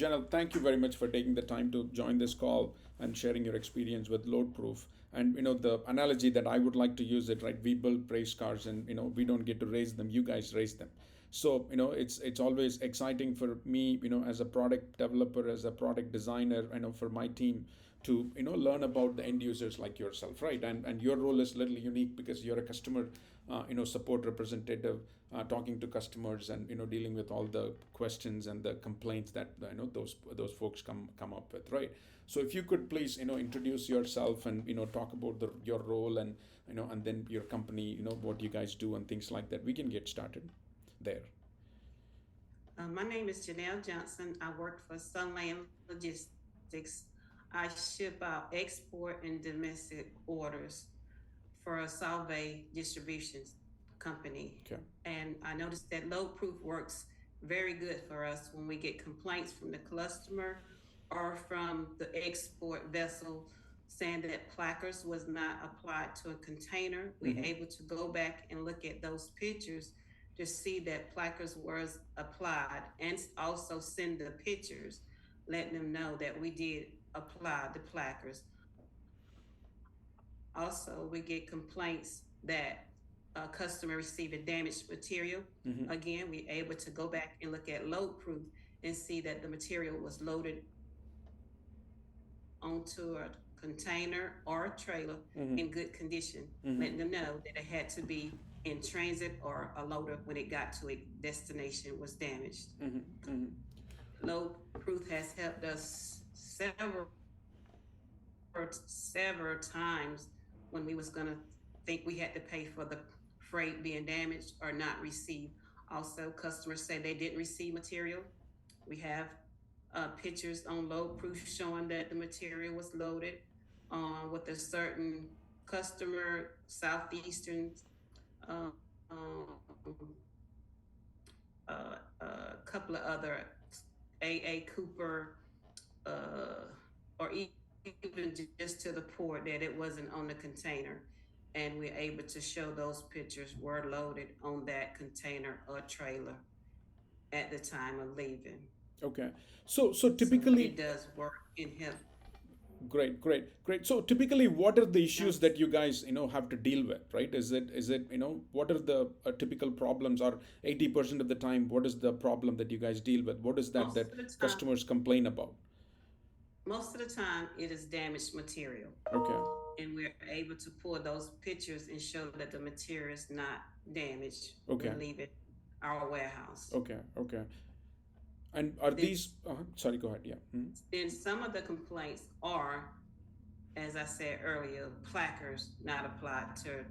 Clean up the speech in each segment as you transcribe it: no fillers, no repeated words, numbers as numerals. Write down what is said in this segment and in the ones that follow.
Joenell, thank you very much for taking the time to join this call and sharing your experience with LoadProof. And the analogy that I would like to use it, right? We build race cars, and we don't get to race them. You guys race them. So it's always exciting for me, as a product developer, as a product designer, for my team to learn about the end users like yourself, right? And your role is a little unique because you're a customer support representative, talking to customers, and dealing with all the questions and the complaints that those folks come up with, right? So if you could please introduce yourself and talk about your role, and and then your company, what you guys do and things like that, we can get started there. My name is Joenell Johnson. I work for Sunland Logistics. I ship out export and domestic orders for a Salve distribution company. Okay. And I noticed that LoadProof works very good for us when we get complaints from the customer or from the export vessel saying that placards was not applied to a container. We're able to go back and look at those pictures to see that placards was applied and also send the pictures letting them know that we did apply the placards. Also, we get complaints that a customer received a damaged material. Again, we're able to go back and look at LoadProof and see that the material was loaded onto a container or a trailer in good condition, letting them know that it had to be in transit or a loader when it got to a destination was damaged. LoadProof has helped us several times when we was gonna think we had to pay for the freight being damaged or not received. Also, customers say they didn't receive material. We have pictures on LoadProof showing that the material was loaded with a certain customer, Southeastern, um, a couple of other AA Cooper, or even just to the port that it wasn't on the container. And we're able to show those pictures were loaded on that container or trailer at the time of leaving. Okay. So So typically, it does work in help. great, great, great. So typically, what are the Um, issues that you guys have to deal with, right? Is it what are the typical problems, or 80% of the time, what is the problem that you guys deal with? What is that most of the time, customers complain about? most of the time, it is damaged material, Okay. and we're able to pull those pictures and show that the material is not damaged Okay. when leaving our warehouse. Okay. Okay. And are Then, these? Sorry. Go ahead. Yeah. then some of the complaints are, as I said earlier, placards not applied to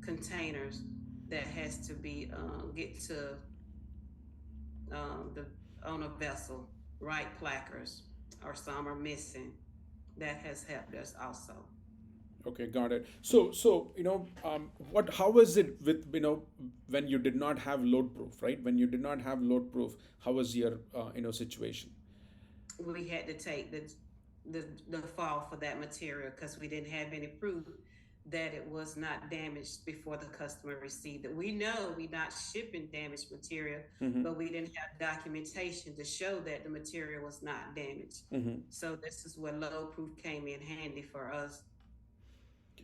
containers that has to be get to the on a vessel, right placards, or some are missing. That has helped us also. Okay, got it. So what? How was it with when you did not have load proof, right? When you did not have load proof, how was your situation? We had to take the fall for that material because we didn't have any proof that it was not damaged before the customer received it. We know we're not shipping damaged material, Mm-hmm. but we didn't have documentation to show that the material was not damaged. Mm-hmm. So this is where low proof came in handy for us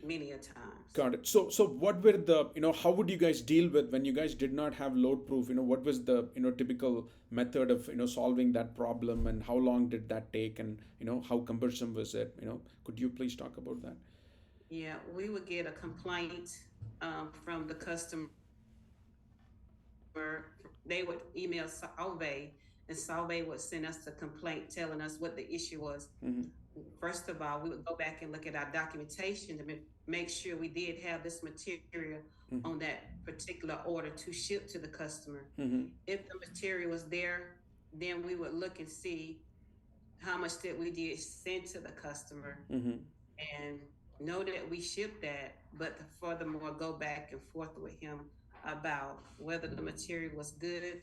many a times. Got it. So what were the how would you guys deal with when you guys did not have load proof? What was the typical method of solving that problem, and how long did that take, and how cumbersome was it? Could you please talk about that? Yeah, we would get a complaint from the customer. They would email Salve, and Salve would send us a complaint telling us what the issue was. Mm-hmm. First of all, we would go back and look at our documentation to make sure we did have this material Mm-hmm. on that particular order to ship to the customer. Mm-hmm. If the material was there, then we would look and see how much that we did send to the customer Mm-hmm. and know that we shipped that, but furthermore go back and forth with him about whether the material was good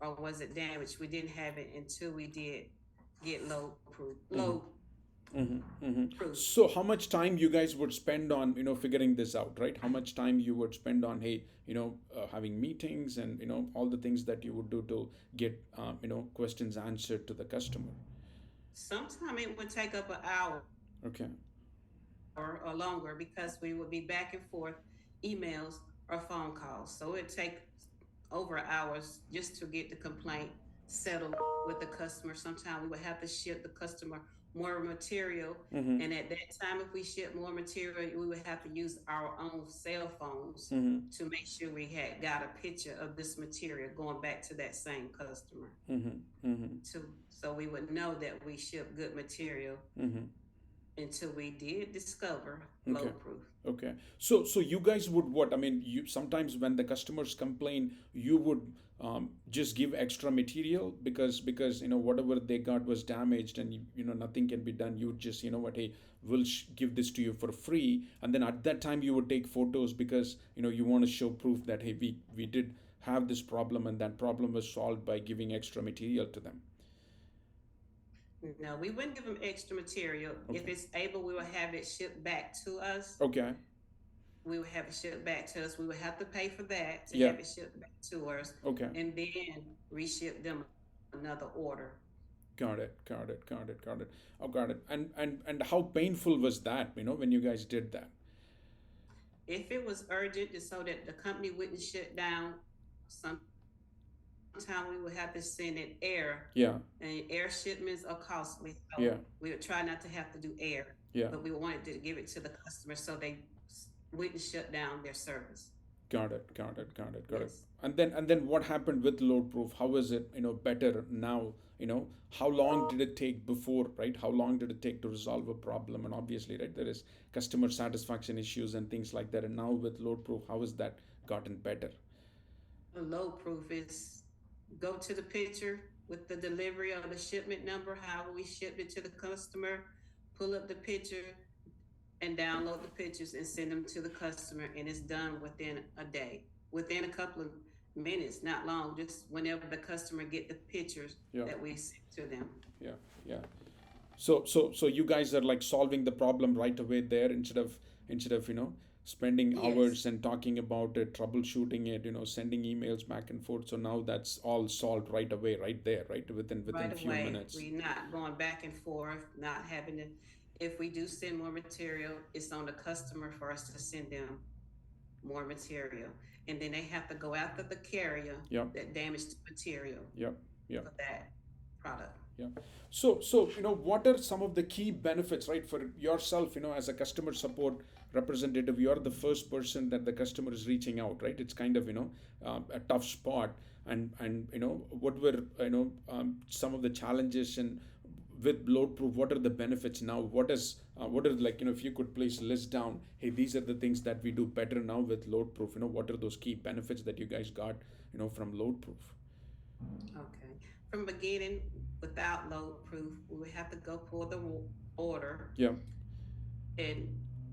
or was it damaged. We didn't have it until we did get load proof, Mm-hmm. load proof. So how much time you guys would spend on figuring this out, right? How much time you would spend on, hey, having meetings and all the things that you would do to get questions answered to the customer. Sometimes it would take up an hour Okay. or longer because we would be back and forth emails or phone calls. So it'd take over hours just to get the complaint settled with the customer. Sometimes we would have to ship the customer more material. Mm-hmm. And at that time, if we ship more material, we would have to use our own cell phones Mm-hmm. to make sure we had got a picture of this material going back to that same customer. Mm-hmm. Mm-hmm. So we would know that we ship good material Mm-hmm. until we did discover Okay. LoadProof. Okay. So you guys would what? I mean, you sometimes when the customers complain, you would just give extra material because whatever they got was damaged and nothing can be done. You would just what? Hey, we'll give this to you for free, and then at that time you would take photos because you want to show proof that hey, we did have this problem and that problem was solved by giving extra material to them. No, we wouldn't give them extra material. If Okay. it's able, we will have it shipped back to us. Okay. We would have it shipped back to us. We would have to pay for that to Yeah. have it shipped back to us, Okay. and then reship them another order. Got it. Got it. Got it. Got it. Oh, got it. And how painful was that? When you guys did that? If it was urgent, so that the company wouldn't shut down, sometimes we would have to send it air, Yeah. and air shipments are costly. So Yeah. we would try not to have to do air, Yeah. but we wanted to give it to the customer so they wouldn't shut down their service. Got it. Got it. Got it. Got it. Yes. And then what happened with LoadProof? How is it better now? How long did it take before, right? How long did it take to resolve a problem? And obviously, right, there is customer satisfaction issues and things like that. And now with LoadProof, how has that gotten better? LoadProof is go to the picture with the delivery or the shipment number, how we shipped it to the customer, pull up the picture and download the pictures and send them to the customer, and it's done within a day, within a couple of minutes, not long, just whenever the customer get the pictures Yeah. that we sent to them. Yeah. Yeah. So you guys are like solving the problem right away there instead of spending Yes. hours and talking about it, troubleshooting it, sending emails back and forth. So now that's all solved right away, right there, right within Right few away. minutes. We're not going back and forth, not having to. If we do send more material, it's on the customer for us to send them more material, and then they have to go after the carrier Yeah. that damaged the material Yeah. Yeah. for that product. Yeah. So what are some of the key benefits, right, for yourself, as a customer support representative? You're the first person that the customer is reaching out, right? It's kind of a tough spot, and what were some of the challenges and with LoadProof, what are the benefits now? What are like if you could please list down, hey, these are the things that we do better now with LoadProof. What are those key benefits that you guys got from LoadProof? Okay. From beginning, without LoadProof, we would have to go pull the order Yeah. and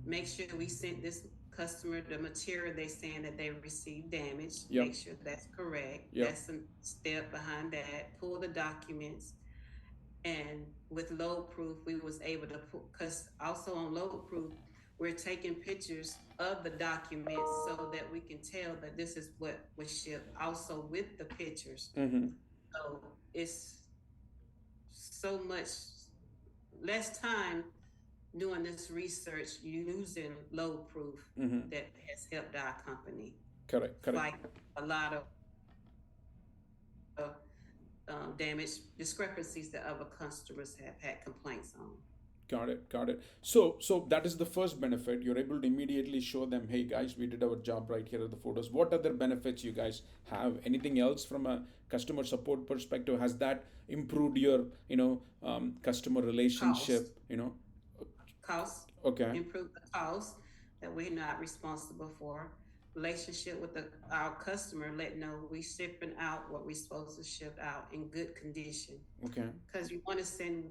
make sure we sent this customer the material they saying that they received damage. Yep. Make sure that's correct. Yep. That's a step behind that. Pull the documents. And with LoadProof, we was able to put, because also on LoadProof, we're taking pictures of the documents so that we can tell that this is what was shipped also with the pictures. Mm-hmm. So it's so much less time doing this research using LoadProof Mm-hmm. that has helped our company Correct. fight a lot of damage discrepancies that other customers have had complaints on. Got it. Got it. So that is the first benefit. You're able to immediately show them, hey guys, we did our job right. Here are the photos. What other benefits you guys have? Anything else from a customer support perspective? Has that improved your customer relationship? Cost. Okay. Improve the cost that we're not responsible for. Relationship with our customer, let know we shipping out what we're supposed to ship out in good condition. Okay. Because you want to send.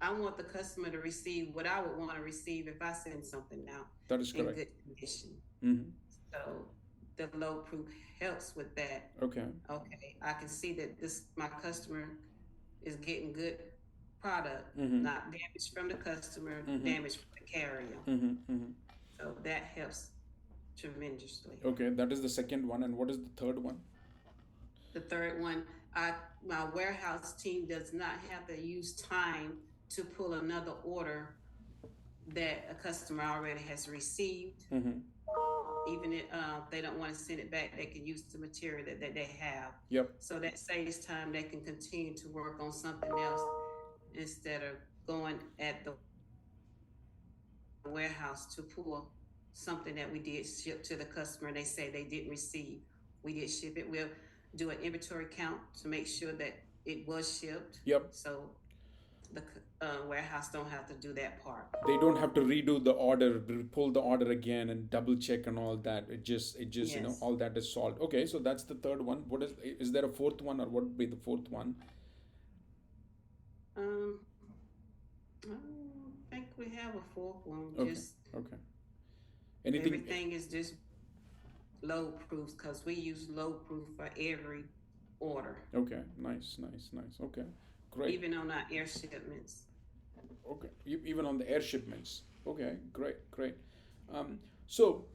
I want the customer to receive what I would want to receive if I send something out That is in correct. good condition. Mm-hmm. So the LoadProof helps with that. Okay. Okay, I can see that my customer is getting good product, not damage from the customer, damage from the carrier. So that helps tremendously. Okay, that is the second one. And what is the third one? The third one, my warehouse team does not have to use time to pull another order that a customer already has received. Even if they don't want to send it back, they can use the material that they have. Yep. So that saves time. They can continue to work on something else instead of going at the warehouse to pull something that we did ship to the customer and they say they didn't receive. We did ship it. We'll do an inventory count to make sure that it was shipped. Yep. So the warehouse don't have to do that part. They don't have to redo the order, pull the order again, and double check and all that. It just Yes. all that is solved. Okay, so that's the third one. What is there a fourth one, or what would be the fourth one? I don't think we have a fourth one. Okay. Just Okay. Anything? everything is just LoadProof because we use LoadProof for every order, Okay. Nice. Okay. Great. even on our air shipments. Okay. Even on the air shipments. Okay. Great. So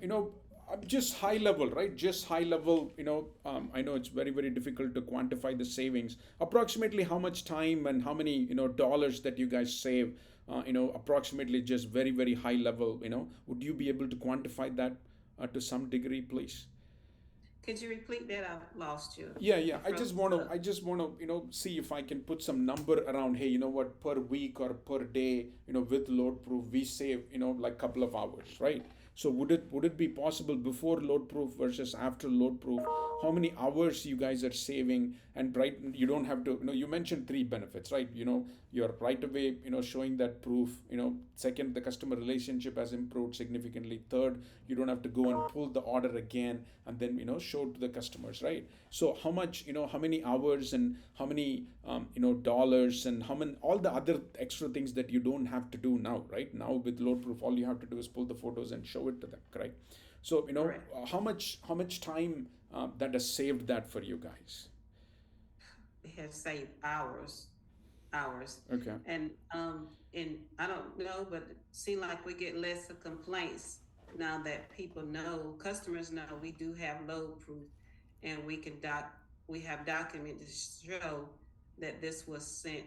just high level, right? Just high level. I know it's very difficult to quantify the savings. Approximately how much time and how many dollars that you guys save. Approximately just very high level. Would you be able to quantify that to some degree, please? Could you repeat that? I lost you. Yeah. I Froze just want to, up. see if I can put some number around. Hey, per week or per day, with LoadProof, we save, like couple of hours, right? So would it be possible before LoadProof versus after LoadProof? How many hours you guys are saving? And right, you don't have to. You mentioned three benefits, right? You're right away, showing that proof. Second, the customer relationship has improved significantly. Third, you don't have to go and pull the order again and then show to the customers, right? So how much, how many hours and how many dollars and how many all the other extra things that you don't have to do now, right? Now with LoadProof, all you have to do is pull the photos and show it to them, correct? So Correct. how much time that has saved that for you guys? It has saved hours. Okay. And I don't know, but it seems like we get less of complaints now that people know, customers know we do have LoadProof, and we have document to show that this was sent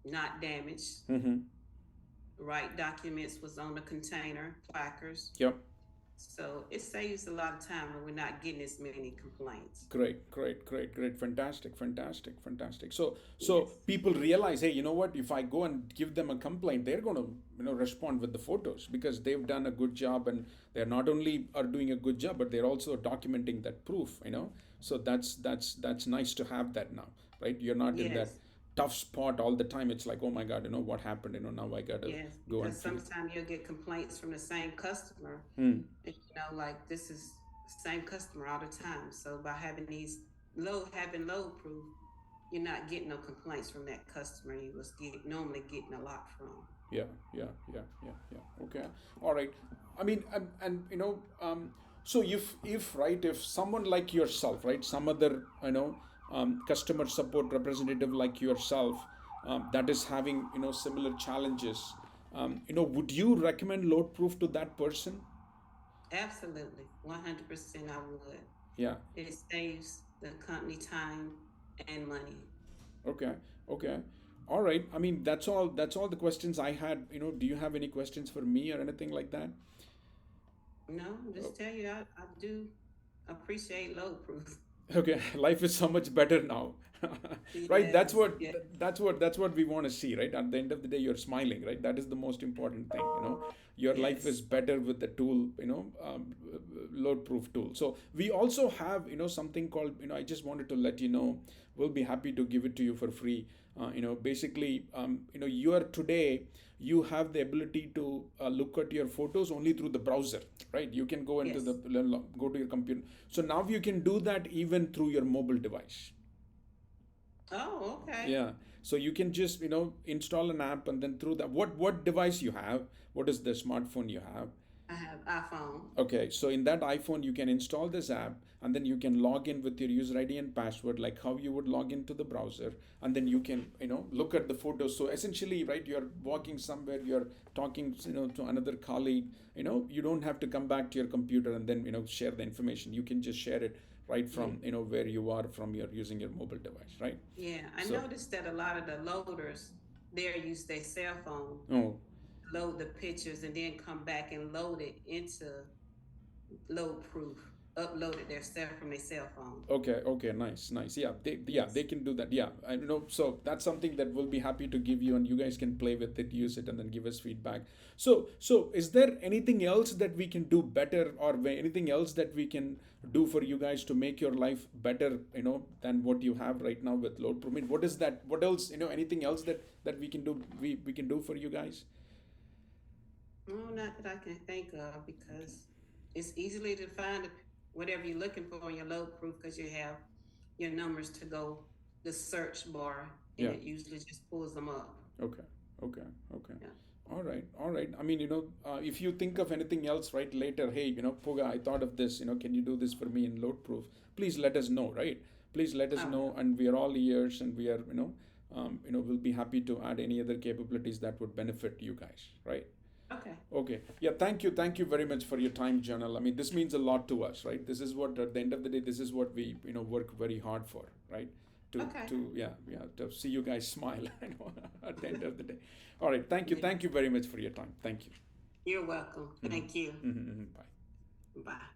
not damaged. Right documents was on the container, placards. Yep. So it saves a lot of time when we're not getting as many complaints. Great. Fantastic. So Yes. people realize, hey, you know what? If I go and give them a complaint, they're going to respond with the photos because they've done a good job, and they're not only are doing a good job, but they're also documenting that proof. So that's nice to have that now, right? You're not in that Yes. tough spot all the time. It's like, oh my God, what happened? Now I gotta Yes, go and because feel. sometimes you'll get complaints from the same customer, Hmm. and like this is the same customer all the time. So by having having LoadProof, you're not getting no complaints from that customer you was normally getting a lot from. Yeah. Okay. All right. I mean, and so if someone like yourself, right, some other customer support representative like yourself, that is having similar challenges, would you recommend LoadProof to that person? Absolutely, 100% I would. Yeah. It saves the company time and money. Okay. Okay. All right. I mean, that's all the questions I had. Do you have any questions for me or anything like that? No, just tell you I do appreciate LoadProof. Okay, life is so much better now. Right? That's Yes, what yes, that's what we want to see, right? At the end of the day, you're smiling, right? That is the most important thing. Your life is yes. better with the tool, load proof tool. So we also have something called, I just wanted to let you know, we'll be happy to give it to you for free. Basically, you are today, you have the ability to look at your photos only through the browser, right? You can go into Yes. go to your computer. So now you can do that even through your mobile device. Oh, okay. Yeah. So you can just install an app, and then through that, what device you have, what is the smartphone you have? I have iPhone. Okay, so in that iPhone, you can install this app and then you can log in with your user ID and password, like how you would log into the browser. And then you can, look at the photos. So essentially, right, you're walking somewhere, you're talking, to another colleague, you don't have to come back to your computer and then, share the information. You can just share it right from, where you are from your using your mobile device, right? Yeah, I So, noticed that a lot of the loaders, they use their cell phone, oh, load the pictures, and then come back and load it into LoadProof, uploaded their stuff from their cell phone. okay, nice. Yeah, they Yes. can do that. Yeah, I know. So that's something that we'll be happy to give you, and you guys can play with it, use it, and then give us feedback. So is there anything else that we can do better, or anything else that we can do for you guys to make your life better, than what you have right now with load? I mean, what is that? What else? Anything else that we can do? We can do for you guys? No, not that I can think of, because it's easily to find whatever you're looking for in your LoadProof, because you have your numbers to go the search bar, and Yeah. it usually just pulls them up. Okay. Okay. Okay. Yeah. All right. All right. I mean, if you think of anything else, right, later, hey, Puga, I thought of this, can you do this for me in LoadProof? Please let us know, right? Please let us Oh, know, and we are all ears, and we are, we'll be happy to add any other capabilities that would benefit you guys, right? okay. Okay. Yeah. Thank you very much for your time, Joenell. I mean, this means a lot to us, right? This is what, at the end of the day, this is what we, work very hard for, right? Okay. To see you guys smile, at the end of the day. All right. Thank you very much for your time. Thank you. You're welcome. Thank you. Bye. Bye.